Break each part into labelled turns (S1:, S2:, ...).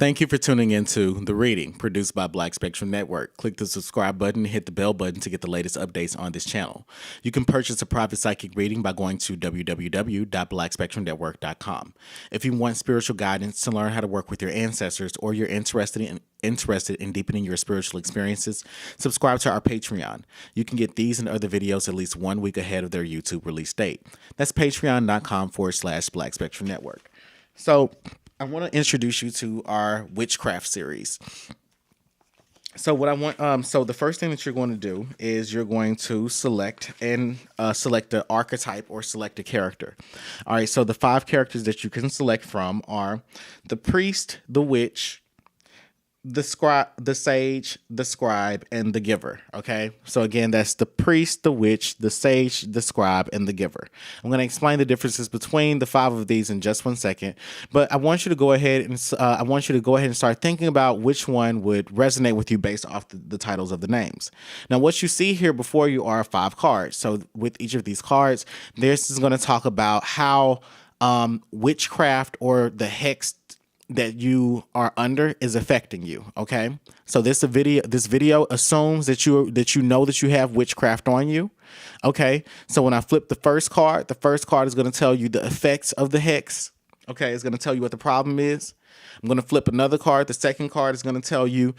S1: Thank you for tuning into The Reading, produced by Black Spectrum Network. Click the subscribe button and hit the bell button to get the latest updates on this channel. You can purchase a private psychic reading by going to www.blackspectrumnetwork.com. If you want spiritual guidance to learn how to work with your ancestors, or you're interested in deepening your spiritual experiences, subscribe to our Patreon. You can get these and other videos at least 1 week ahead of their YouTube release date. That's patreon.com/Black Spectrum Network. So I want to introduce you to our witchcraft series. So what I want, so the first thing that you're going to do is you're going to select an archetype or select a character. All right. So the 5 characters that you can select from are the priest, the witch, the sage, the scribe, and the giver. Okay. So again, that's the priest, the witch, the sage, the scribe, and the giver. I'm going to explain the differences between the 5 of these in just 1 second, but I want you to go ahead and start thinking about which one would resonate with you based off the titles of the names. Now, what you see here before you are 5 cards. So with each of these cards, this is going to talk about how witchcraft or the hex that you are under is affecting you. Okay. So this video assumes that you know that you have witchcraft on you. Okay. So when I flip the first card is going to tell you the effects of the hex. Okay. It's going to tell you what the problem is. I'm going to flip another card. The second card is going to tell you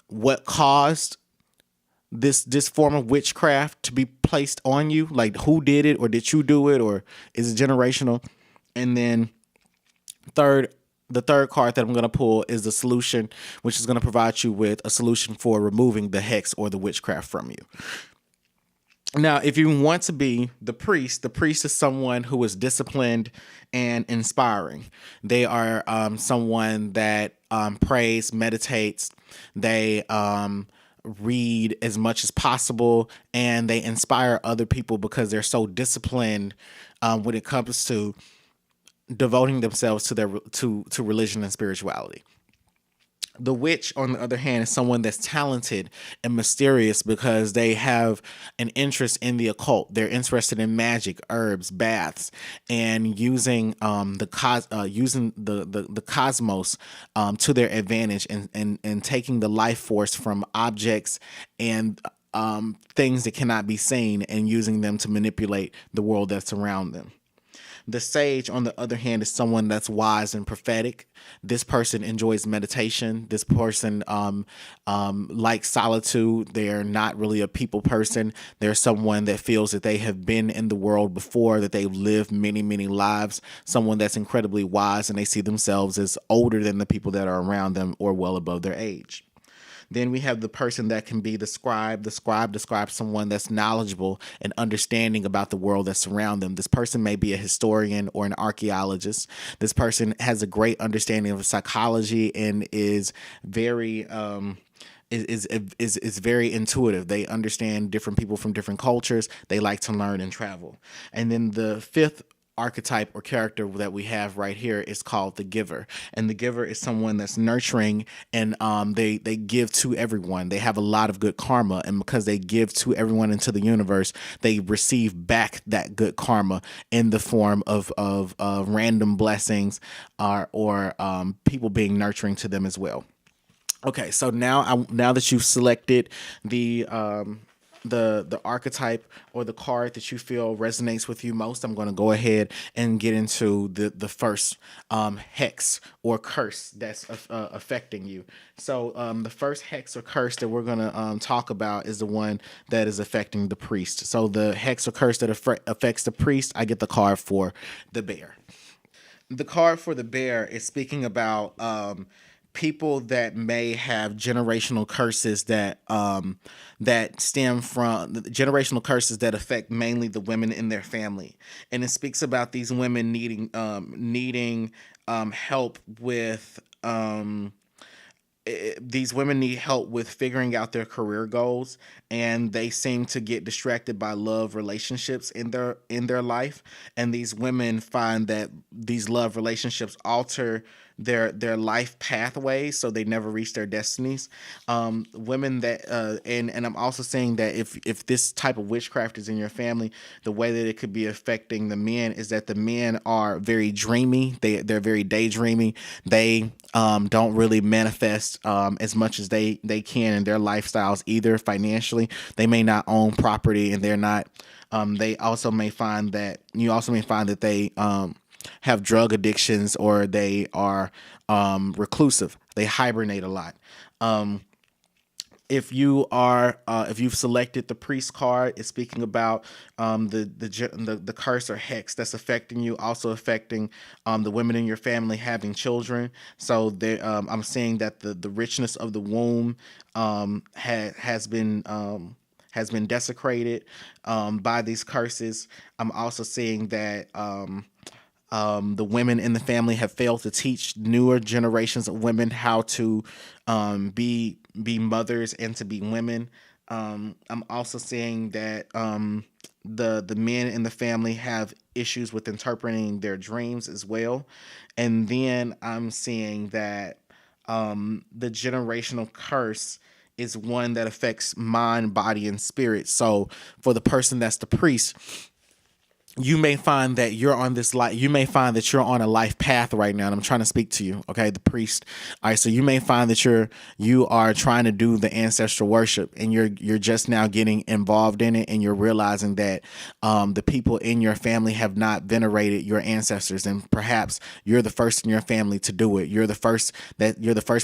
S1: what caused this form of witchcraft to be placed on you. Like, who did it, or did you do it, or is it generational? And then the third card that I'm going to pull is the solution, which is going to provide you with a solution for removing the hex or the witchcraft from you. Now, if you want to be the priest is someone who is disciplined and inspiring. They are someone that prays, meditates. They read as much as possible, and they inspire other people because they're so disciplined when it comes to devoting themselves to religion and spirituality. The witch, on the other hand, is someone that's talented and mysterious because they have an interest in the occult. They're interested in magic, herbs, baths, and using the cosmos to their advantage, and taking the life force from objects and things that cannot be seen, and using them to manipulate the world that's around them. The sage, on the other hand, is someone that's wise and prophetic. This person enjoys meditation. This person likes solitude. They're not really a people person. They're someone that feels that they have been in the world before, that they've lived many, many lives. Someone that's incredibly wise, and they see themselves as older than the people that are around them or well above their age. Then we have the person that can be the scribe. The scribe describes someone that's knowledgeable and understanding about the world that's around them. This person may be a historian or an archaeologist. This person has a great understanding of psychology and is very is very intuitive. They understand different people from different cultures. They like to learn and travel. And then the 5th archetype or character that we have right here is called the giver. And the giver is someone that's nurturing, and they give to everyone. They have a lot of good karma, and because they give to everyone into the universe, they receive back that good karma in the form of random blessings or people being nurturing to them as well. Okay, so now that you've selected the archetype or the card that you feel resonates with you most, I'm going to go ahead and get into the first hex or curse that's affecting you. So the first hex or curse that we're going to talk about is the one that is affecting the priest. So the hex or curse that affects the priest, I get the card for the bear. The card for the bear is speaking about people that may have generational curses that stem from generational curses that affect mainly the women in their family, and it speaks about these women needing help with these women need help with figuring out their career goals, and they seem to get distracted by love relationships in their life. And these women find that these love relationships alter their life pathways, so they never reach their destinies. Women that and I'm also saying that if this type of witchcraft is in your family, the way that it could be affecting the men is that the men are very dreamy. They're very daydreamy. They don't really manifest as much as they can in their lifestyles either financially. They may not own property, and they're not. They also may find that you also may find that they have drug addictions, or they are reclusive. They hibernate a lot. If you've selected the priest card, it's speaking about the curse or hex that's affecting you, also affecting the women in your family having children. So I'm saying that the richness of the womb has been desecrated by these curses. I'm also seeing that the women in the family have failed to teach newer generations of women how to be mothers and to be women. I'm also saying that the men in the family have issues with interpreting their dreams as well. And then I'm seeing that the generational curse is one that affects mind, body, and spirit. So for the person that's the priest, you may find that you're on this life. You may find that you're on a life path right now, and I'm trying to speak to you. Okay, the priest. All right, so you may find that you are trying to do the ancestral worship, and you're just now getting involved in it, and you're realizing that the people in your family have not venerated your ancestors, and perhaps you're the first in your family to do it. You're the first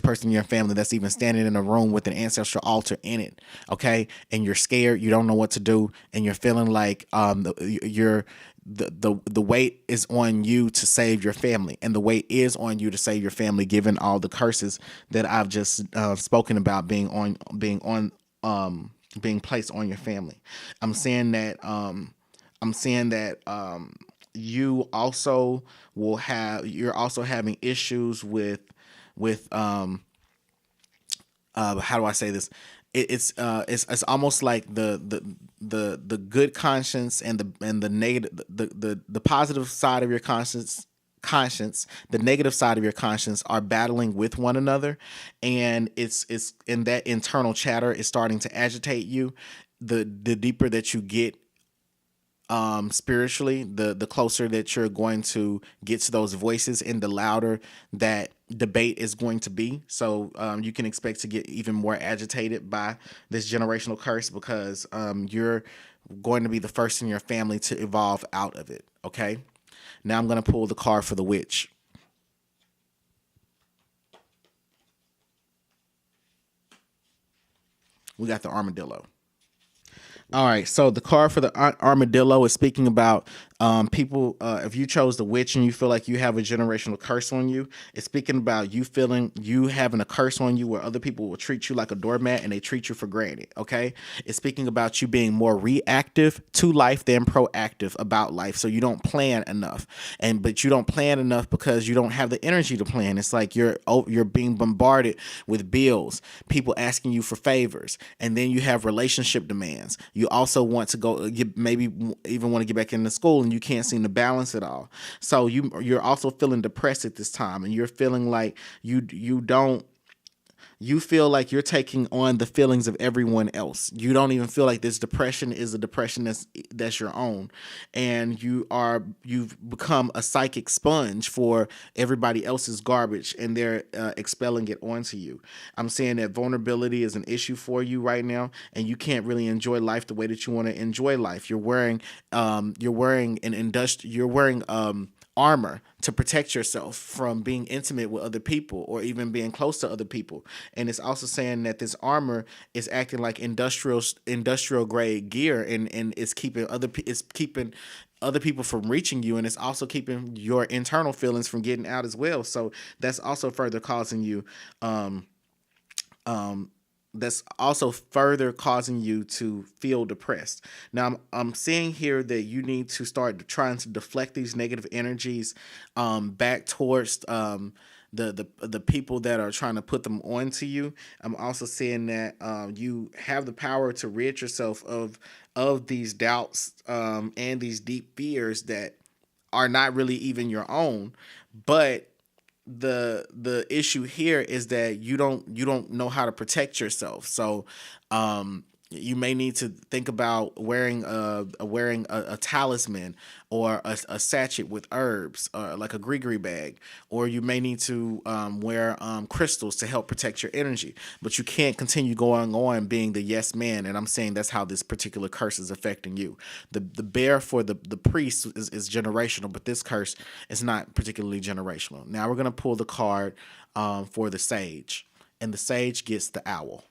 S1: person in your family that's even standing in a room with an ancestral altar in it. Okay, and you're scared. You don't know what to do, and you're feeling like you're the weight is on you to save your family, and the weight is on you to save your family, given all the curses that I've just spoken about being placed on your family. I'm saying that you also you're also having issues with how do I say this? It's almost like the good conscience and the negative, the positive side of your conscience, the negative side of your conscience are battling with one another, and it's in that internal chatter is starting to agitate you. The deeper that you get spiritually, the closer that you're going to get to those voices, and the louder that debate is going to be. So you can expect to get even more agitated by this generational curse, because you're going to be the first in your family to evolve out of it. Okay, now I'm going to pull the card for the witch. We got the armadillo. All right, so the card for the armadillo is speaking about people. If you chose the witch and you feel like you have a generational curse on you, it's speaking about you feeling you having a curse on you where other people will treat you like a doormat and they treat you for granted. Okay, it's speaking about you being more reactive to life than proactive about life. So you don't plan enough, but you don't plan enough because you don't have the energy to plan. It's like you're being bombarded with bills, people asking you for favors, and then you have relationship demands. You also want to go maybe even want to get back into school, and you can't seem to balance it all. So you're also feeling depressed at this time, and you're feeling like you feel like you're taking on the feelings of everyone else. You don't even feel like this depression is a depression that's your own, and you've become a psychic sponge for everybody else's garbage, and they're expelling it onto you. I'm saying that vulnerability is an issue for you right now, and you can't really enjoy life the way that you want to enjoy life. You're wearing armor to protect yourself from being intimate with other people or even being close to other people. And it's also saying that this armor is acting like industrial grade gear, and it's keeping other people from reaching you, and it's also keeping your internal feelings from getting out as well. So that's also further causing you to feel depressed. Now, I'm seeing here that you need to start trying to deflect these negative energies back towards the people that are trying to put them onto you. I'm also seeing that you have the power to rid yourself of these doubts and these deep fears that are not really even your own, but the issue here is that you don't know how to protect yourself. So you may need to think about wearing a talisman or a sachet with herbs, like a gree bag, or you may need to wear crystals to help protect your energy. But you can't continue going on being the yes man, and I'm saying that's how this particular curse is affecting you. The bear for the priest is generational, but this curse is not particularly generational. Now we're gonna pull the card for the sage, and the sage gets the owl.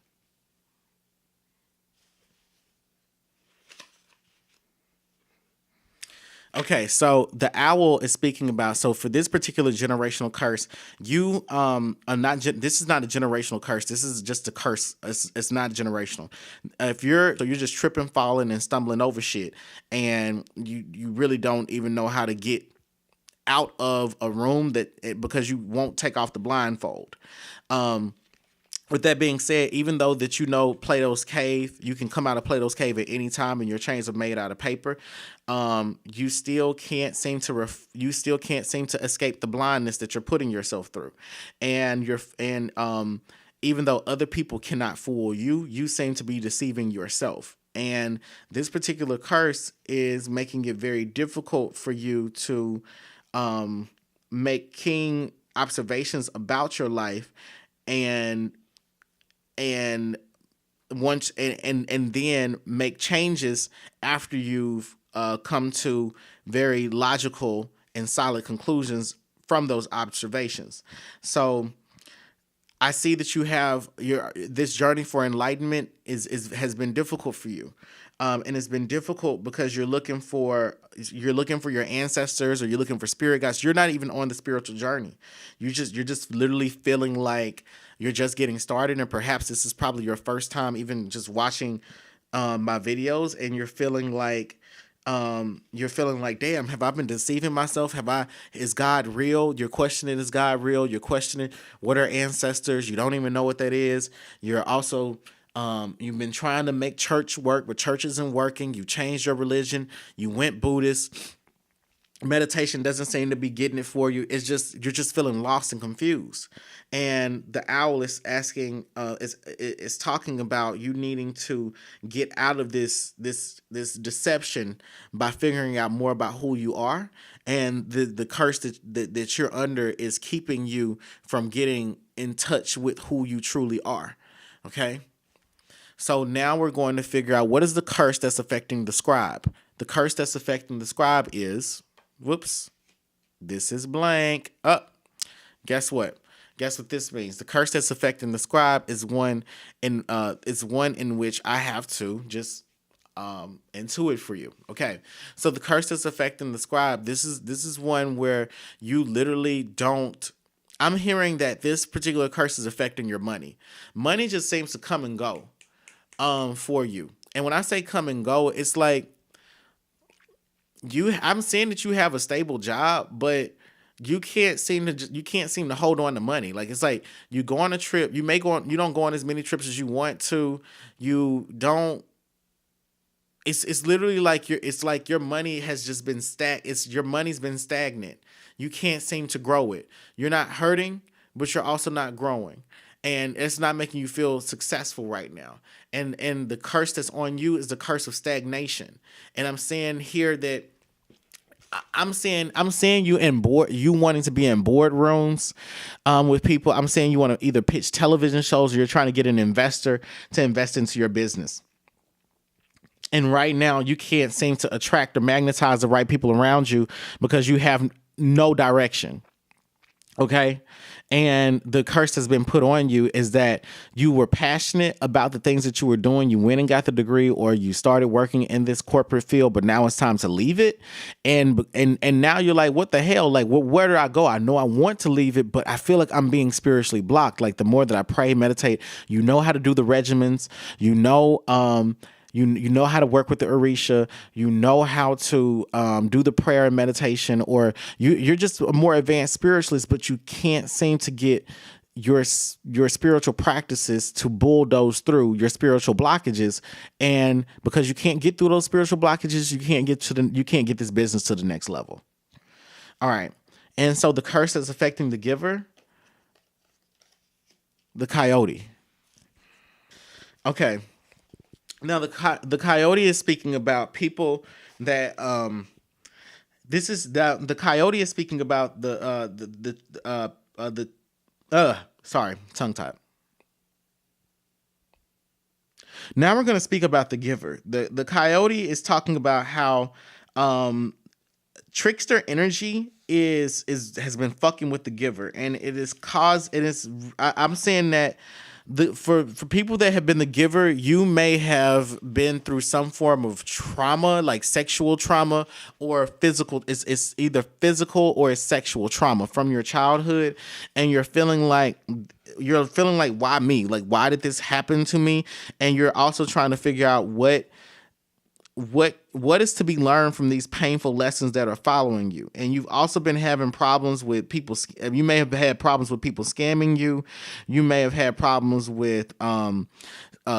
S1: Okay, so the owl is speaking about, so for this particular generational curse, you are not. This is not a generational curse. This is just a curse. It's not generational. If you're just tripping, falling, and stumbling over shit, and you really don't even know how to get out of a room because you won't take off the blindfold. With that being said, even though that you know Plato's cave, you can come out of Plato's cave at any time, and your chains are made out of paper. You still can't seem to escape the blindness that you're putting yourself through, and even though other people cannot fool you, you seem to be deceiving yourself. And this particular curse is making it very difficult for you to make keen observations about your life, and once and then make changes after you've come to very logical and solid conclusions from those observations. So I see that you have this journey for enlightenment has been difficult for you. And it's been difficult because you're looking for your ancestors, or you're looking for spirit guides. You're not even on the spiritual journey. You're just literally feeling like you're just getting started, and perhaps this is probably your first time even just watching my videos, and you're feeling like, damn, have I been deceiving myself? Is God real? You're questioning, is God real? You're questioning, what are ancestors? You don't even know what that is. You're also, you've been trying to make church work, but church isn't working. You changed your religion. You went Buddhist. Meditation doesn't seem to be getting it for you. It's just, you're just feeling lost and confused. And the owl is asking, is talking about you needing to get out of this deception by figuring out more about who you are. And the curse that you're under is keeping you from getting in touch with who you truly are. Okay. So now we're going to figure out, what is the curse that's affecting the scribe? The curse that's affecting the scribe is, whoops, this is blank. Guess what? Guess what this means? The curse that's affecting the scribe is one in which I have to just intuit for you. Okay. So the curse that's affecting the scribe, this is one where you literally don't. I'm hearing that this particular curse is affecting your money. Money just seems to come and go for you. And when I say come and go, it's like I'm saying that you have a stable job, but you can't seem to hold on to money. Like, it's like you go on a trip, you don't go on as many trips as you want to. You don't. It's literally like your money has just been your money's been stagnant. You can't seem to grow it. You're not hurting, but you're also not growing. And it's not making you feel successful right now. And the curse that's on you is the curse of stagnation. And I'm saying here that I'm saying you wanting to be in boardrooms with people. I'm saying you want to either pitch television shows, or you're trying to get an investor to invest into your business. And right now you can't seem to attract or magnetize the right people around you because you have no direction. Okay. And the curse that's been put on you is that you were passionate about the things that you were doing. You went and got the degree, or you started working in this corporate field, but now it's time to leave it. And now you're like, what the hell? Like, where do I go? I know I want to leave it, but I feel like I'm being spiritually blocked. Like, the more that I pray, meditate, you know how to do the regimens, you know how to work with the Orisha, you know how to do the prayer and meditation, or you're just a more advanced spiritualist, but you can't seem to get your spiritual practices to bulldoze through your spiritual blockages. And because you can't get through those spiritual blockages, you can't get this business to the next level. All right. And so the curse that's affecting the giver, the coyote. Okay. Now the coyote is speaking about people that this is the coyote is speaking about sorry, tongue tied. Now we're going to speak about the giver. The coyote is talking about how trickster energy is has been fucking with the giver, and it is caused. It is. I'm saying that for people that have been the giver, you may have been through some form of trauma, like sexual trauma or physical. It's either physical or it's sexual trauma from your childhood, and you're feeling like why me? Like, why did this happen to me? And you're also trying to figure out what is to be learned from these painful lessons that are following you. And you've also been having problems with people. You may have had problems with people scamming you. You may have had problems with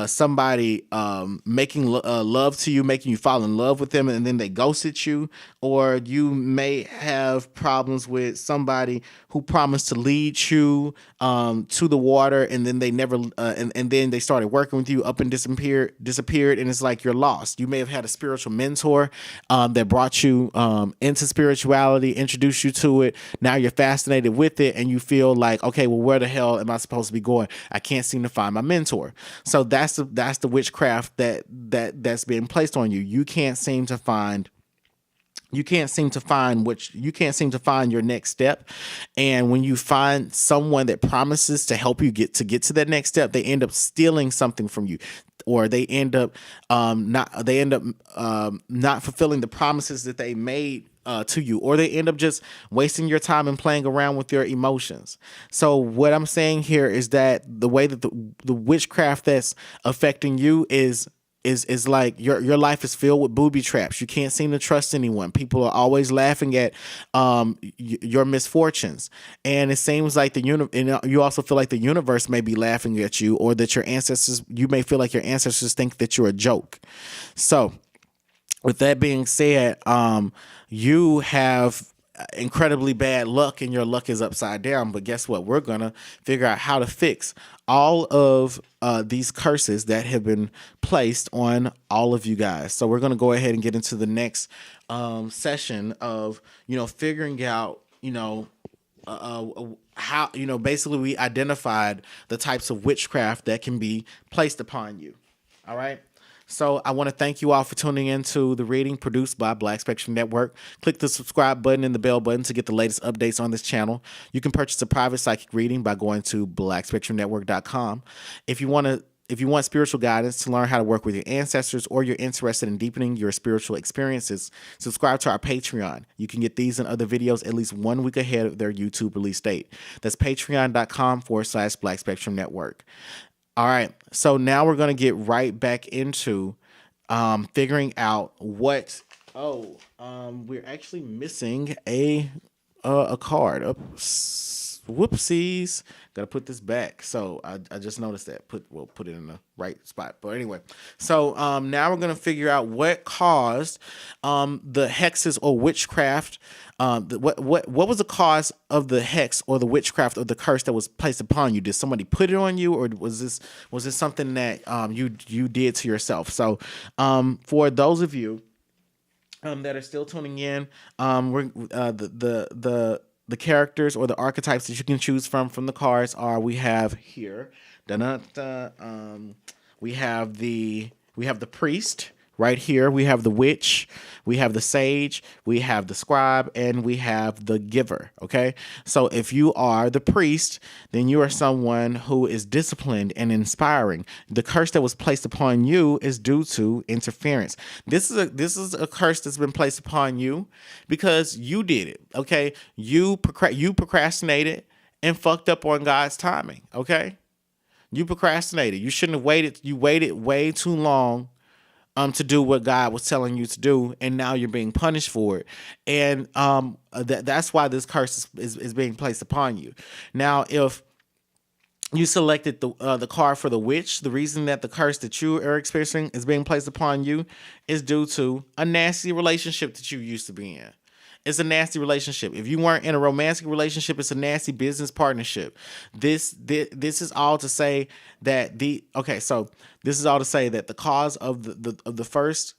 S1: somebody making love to you, making you fall in love with them, and then they ghosted you. Or you may have problems with somebody who promised to lead you to the water, and then they never and then they started working with you up and disappeared, and it's like you're lost. You may have had a spiritual mentor that brought you into spirituality, introduced you to it. Now you're fascinated with it, and you feel like, okay, well, where the hell am I supposed to be going? I can't seem to find my mentor. So that's the witchcraft that's being placed on you. You can't seem to find your next step. And when you find someone that promises to help you get to that next step, they end up stealing something from you, or they end up not fulfilling the promises that they made to you, or they end up just wasting your time and playing around with your emotions. So what I'm saying here is that the way that the witchcraft that's affecting you is like your life is filled with booby traps. You can't seem to trust anyone. People are always laughing at your misfortunes, and it seems like you also feel like the universe may be laughing at you, or that you may feel like your ancestors think that you're a joke. So with that being said, you have incredibly bad luck, and your luck is upside down. But guess what? We're gonna figure out how to fix all of these curses that have been placed on all of you guys. So we're gonna go ahead and get into the next session of figuring out how basically we identified the types of witchcraft that can be placed upon you. All right. So I want to thank you all for tuning into the reading produced by Black Spectrum Network. Click the subscribe button and the bell button to get the latest updates on this channel. You can purchase a private psychic reading by going to blackspectrumnetwork.com. If you want spiritual guidance to learn how to work with your ancestors, or you're interested in deepening your spiritual experiences, subscribe to our Patreon. You can get these and other videos at least 1 week ahead of their YouTube release date. That's patreon.com/Black Spectrum Network. All right, so now we're going to get right back into figuring out what. We're actually missing a card. Oops, whoopsies. Got to put this back. So I just noticed that. We'll put it in the right spot. But anyway, so now we're going to figure out what caused the hexes or witchcraft. What was the cause of the hex or the witchcraft or the curse that was placed upon you? Did somebody put it on you, or was this something that you did to yourself? So for those of you that are still tuning in, we're the characters or the archetypes that you can choose from the cards are, we have here, we have the priest. Right here, we have the witch, we have the sage, we have the scribe, and we have the giver, okay? So if you are the priest, then you are someone who is disciplined and inspiring. The curse that was placed upon you is due to interference. This is a curse that's been placed upon you because you did it, okay? You procrastinated and fucked up on God's timing, okay? You procrastinated. You shouldn't have waited. You waited way too long to do what God was telling you to do, and now you're being punished for it. And that's why this curse is being placed upon you. Now, if you selected the card for the witch, the reason that the curse that you are experiencing is being placed upon you is due to a nasty relationship that you used to be in. It's a nasty relationship. If you weren't in a romantic relationship, it's a nasty business partnership. This is all to say that this is all to say that the cause of the first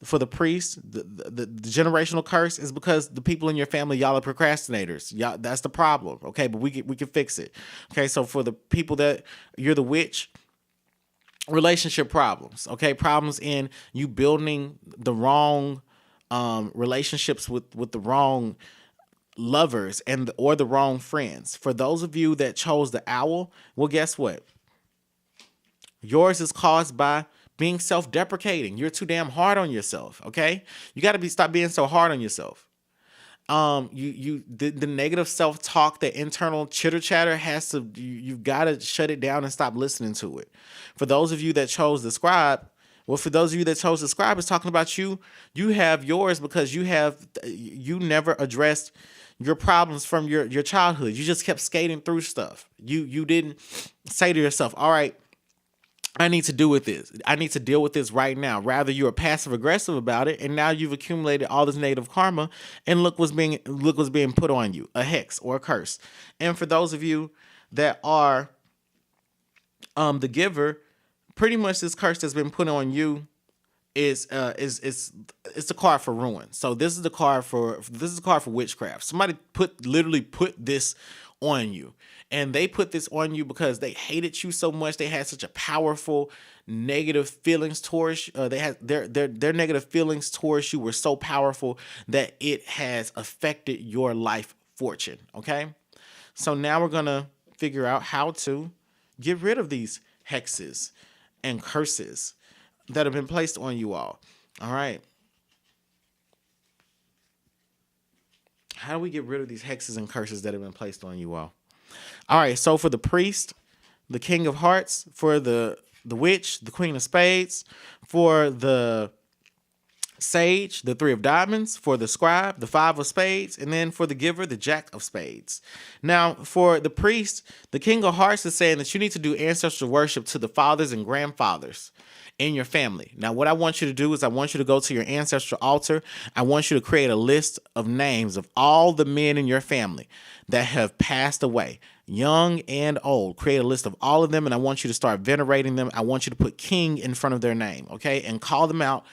S1: for the priest, the generational curse is because the people in your family, y'all are procrastinators. Y'all, that's the problem. Okay, but we can fix it. Okay, so for the people that you're the witch, relationship problems. Okay, problems in you building the wrong relationships with the wrong lovers or the wrong friends. For those of you that chose the owl, well, guess what? Yours is caused by being self-deprecating. You're too damn hard on yourself. Okay, you got to stop being so hard on yourself. The negative self-talk, the internal chitter chatter has to, you've got to shut it down and stop listening to it. For those of you that chose the scribe, well, for those of you that chose the scribe, it's talking about you. You have yours because you never addressed your problems from your childhood. You just kept skating through stuff. You didn't say to yourself, all right, I need to deal with this. I need to deal with this right now. Rather, you are passive aggressive about it, and now you've accumulated all this negative karma. And look what's being put on you: a hex or a curse. And for those of you that are the giver, pretty much this curse that's been put on you is it's the card for ruin. So this is the card for witchcraft. Somebody literally put this on you, and they put this on you because they hated you so much. They had such a powerful negative feelings towards they had their negative feelings towards you were so powerful that it has affected your life fortune. Okay, so now we're gonna figure out how to get rid of these hexes and curses that have been placed on you all. All right. How do we get rid of these hexes and curses that have been placed on you all? All right. So for the priest, the king of hearts, for the witch, the queen of spades, for the sage, the three of diamonds, for the scribe, the five of spades, and then for the giver, the jack of spades. Now, for the priest, the king of hearts is saying that you need to do ancestral worship to the fathers and grandfathers in your family. Now, what I want you to do is I want you to go to your ancestral altar. I want you to create a list of names of all the men in your family that have passed away, young and old. Create a list of all of them, and I want you to start venerating them. I want you to put king in front of their name, okay? And call them out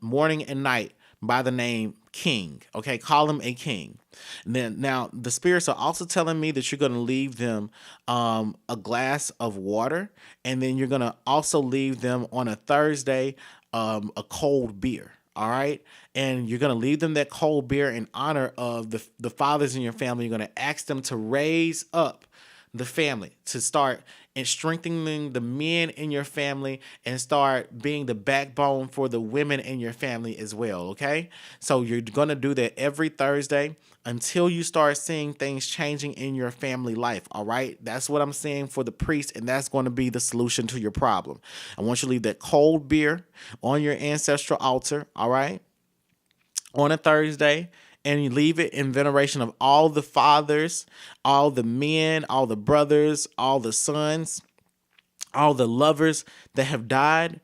S1: morning and night by the name king. Okay, call him a king. And then now the spirits are also telling me that you're going to leave them a glass of water, and then you're going to also leave them on a Thursday a cold beer. All right, and you're going to leave them that cold beer in honor of the fathers in your family. You're going to ask them to raise up the family, to start and strengthening the men in your family and start being the backbone for the women in your family as well. Okay, so you're going to do that every Thursday until you start seeing things changing in your family life. All right, that's what I'm saying for the priest, and that's going to be the solution to your problem. I want you to leave that cold beer on your ancestral altar, all right, on a Thursday, and you leave it in veneration of all the fathers, all the men, all the brothers, all the sons, all the lovers that have died,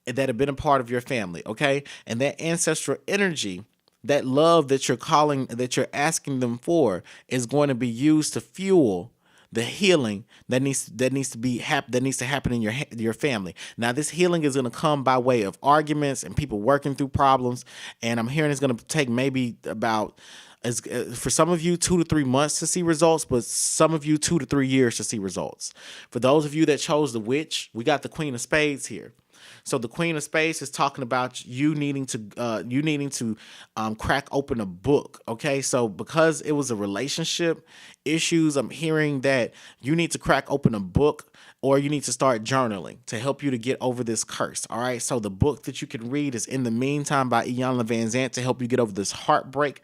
S1: that have been a part of your family, okay? And that ancestral energy, that love that you're calling, that you're asking them for, is going to be used to fuel the healing that needs to happen in your family. Now, this healing is going to come by way of arguments and people working through problems, and I'm hearing it's going to take maybe about, for some of you, 2 to 3 months to see results, but some of you 2 to 3 years to see results. For those of you that chose the witch, we got the queen of spades here. So the queen of spades is talking about you needing to crack open a book. Okay, so because it was a relationship issues, I'm hearing that you need to crack open a book, or you need to start journaling to help you to get over this curse. All right, so the book that you can read is In the Meantime by Iyanla Vanzant to help you get over this heartbreak.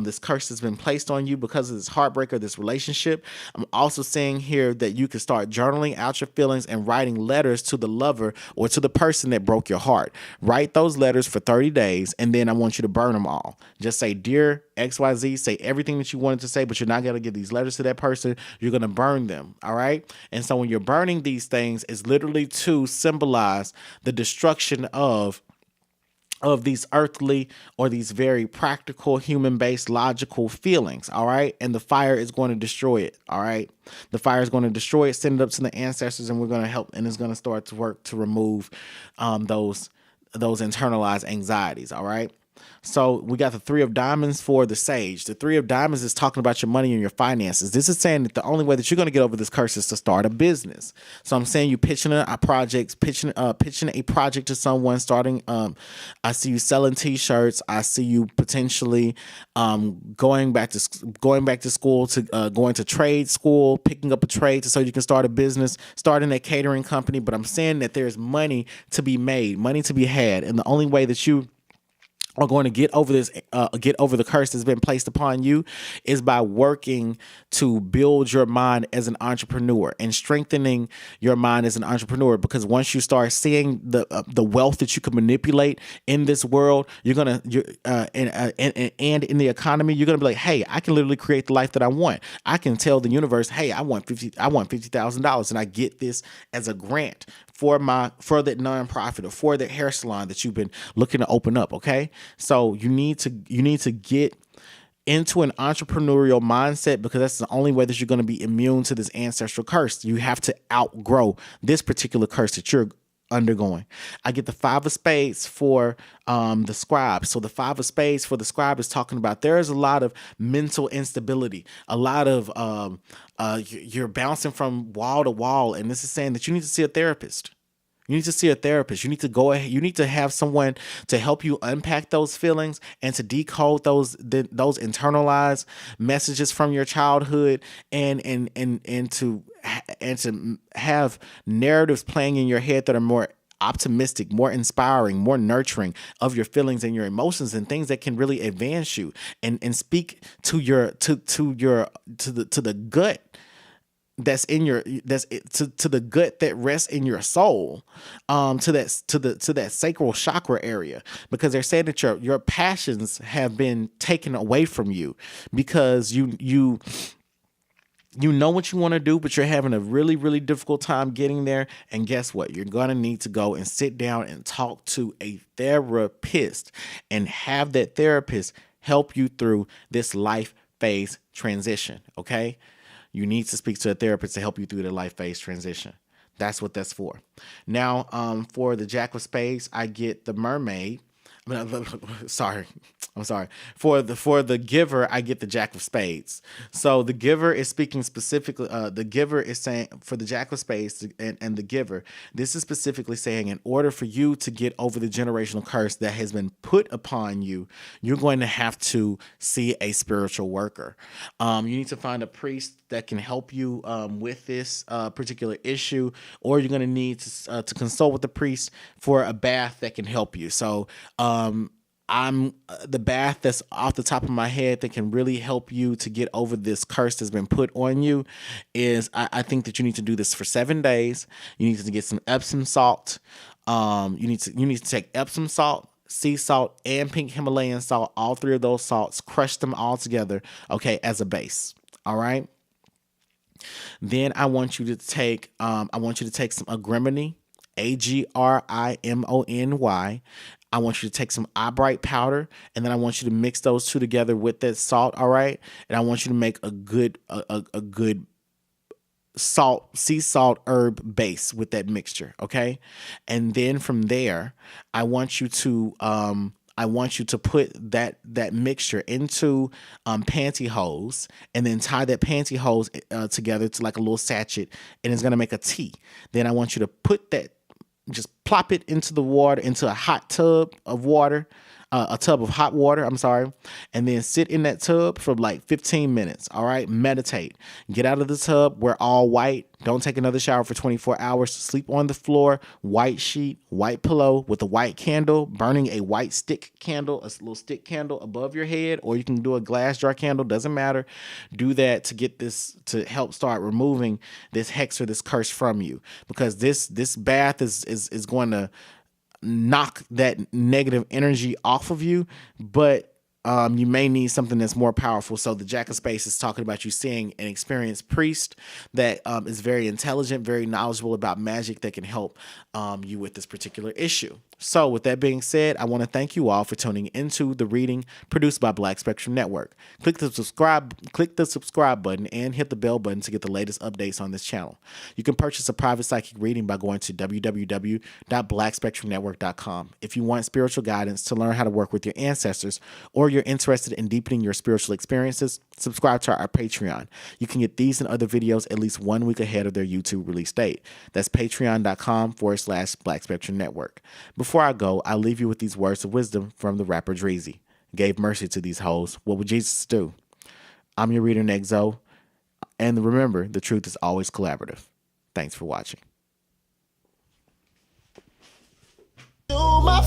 S1: This curse has been placed on you because of this heartbreak or this relationship. I'm also saying here that you can start journaling out your feelings and writing letters to the lover or to the person that broke your heart. Write those letters for 30 days, and then I want you to burn them all. Just say, "Dear XYZ," say everything that you wanted to say, but you're not going to give these letters to that person. You're going to burn them. All right. And so when you're burning these things, it's literally to symbolize the destruction of of these earthly or these very practical human-based logical feelings. All right, and the fire is going to destroy it. All right, the fire is going to destroy it, send it up to the ancestors, and we're going to help, and it's going to start to work to remove those internalized anxieties. All right. So we got the Three of Diamonds for the Sage. The Three of Diamonds is talking about your money and your finances. This is saying that the only way that you're going to get over this curse is to start a business. So I'm saying you pitching a project, pitching a project to someone, starting. I see you selling T-shirts. I see you potentially going back to school, to going to trade school, picking up a trade so you can start a business, starting a catering company. But I'm saying that there's money to be made, money to be had, and the only way that you are going to get over get over the curse that's been placed upon you is by working to build your mind as an entrepreneur and strengthening your mind as an entrepreneur. Because once you start seeing the wealth that you can manipulate in this world, and in the economy, you're gonna be like, hey, I can literally create the life that I want. I can tell the universe, hey, I want $50,000, and I get this as a grant for that nonprofit or for that hair salon that you've been looking to open up. Okay, so you need to get into an entrepreneurial mindset, because that's the only way that you're going to be immune to this ancestral curse. You have to outgrow this particular curse that you're undergoing. I get the Five of Spades for the scribe. So the Five of Spades for the scribe is talking about there is a lot of mental instability, a lot of you're bouncing from wall to wall, and this is saying that you need to see a therapist. You need to see a therapist. You need to go ahead. You need to have someone to help you unpack those feelings and to decode those internalized messages from your childhood, and to have narratives playing in your head that are more optimistic, more inspiring, more nurturing of your feelings and your emotions, and things that can really advance you and speak to the gut that's in your to the gut that rests in your soul, to that sacral chakra area, because they're saying that your passions have been taken away from you because you know what you want to do, but you're having a really, really difficult time getting there. And guess what? You're going to need to go and sit down and talk to a therapist and have that therapist help you through this life phase transition. Okay? You need to speak to a therapist to help you through the life phase transition. That's what that's for. Now, for the Jack of Spades, I get the Mermaid. I'm sorry. For the Giver, I get the Jack of Spades. So the Giver is speaking specifically. The Giver is saying for the Jack of Spades and the Giver, this is specifically saying in order for you to get over the generational curse that has been put upon you, you're going to have to see a spiritual worker. You need to find a priest that can help you with this particular issue, or you're going to need to consult with the priest for a bath that can help you. So I'm the bath that's off the top of my head that can really help you to get over this curse that's been put on you is I think that you need to do this for 7 days. You need to get some Epsom salt. You need to take Epsom salt, sea salt, and pink Himalayan salt, all three of those salts, crush them all together, okay, as a base. All right. Then I want you to take some Agrimony, Agrimony. I want you to take some eyebright powder, and then I want you to mix those two together with that salt. All right, and I want you to make a good sea salt herb base with that mixture. Okay, and then from there, I want you to put that mixture into pantyhose, and then tie that pantyhose together to like a little sachet, and it's gonna make a tea. Then I want you to just plop it into the water, into a hot tub of water, a tub of hot water, and then sit in that tub for like 15 minutes, all right? Meditate. Get out of the tub, wear all white. Don't take another shower for 24 hours. Sleep on the floor, white sheet, white pillow with a white candle, burning a white stick candle, a little stick candle above your head, or you can do a glass jar candle, doesn't matter. Do that to get this, to help start removing this hex or this curse from you, because this bath is going to knock that negative energy off of you, but you may need something that's more powerful. So the Jack of Spades is talking about you seeing an experienced priest that is very intelligent, very knowledgeable about magic, that can help you with this particular issue. So, with that being said, I want to thank you all for tuning into the reading produced by Black Spectrum Network. Click the subscribe button and hit the bell button to get the latest updates on this channel. You can purchase a private psychic reading by going to www.blackspectrumnetwork.com. If you want spiritual guidance to learn how to work with your ancestors, or you're interested in deepening your spiritual experiences, subscribe to our Patreon. You can get these and other videos at least 1 week ahead of their YouTube release date. That's patreon.com/Black Spectrum Network. Before I go, I'll leave you with these words of wisdom from the rapper Dreezy. Gave mercy to these hoes. What would Jesus do? I'm your reader, Nexo. And remember, the truth is always collaborative. Thanks for watching. My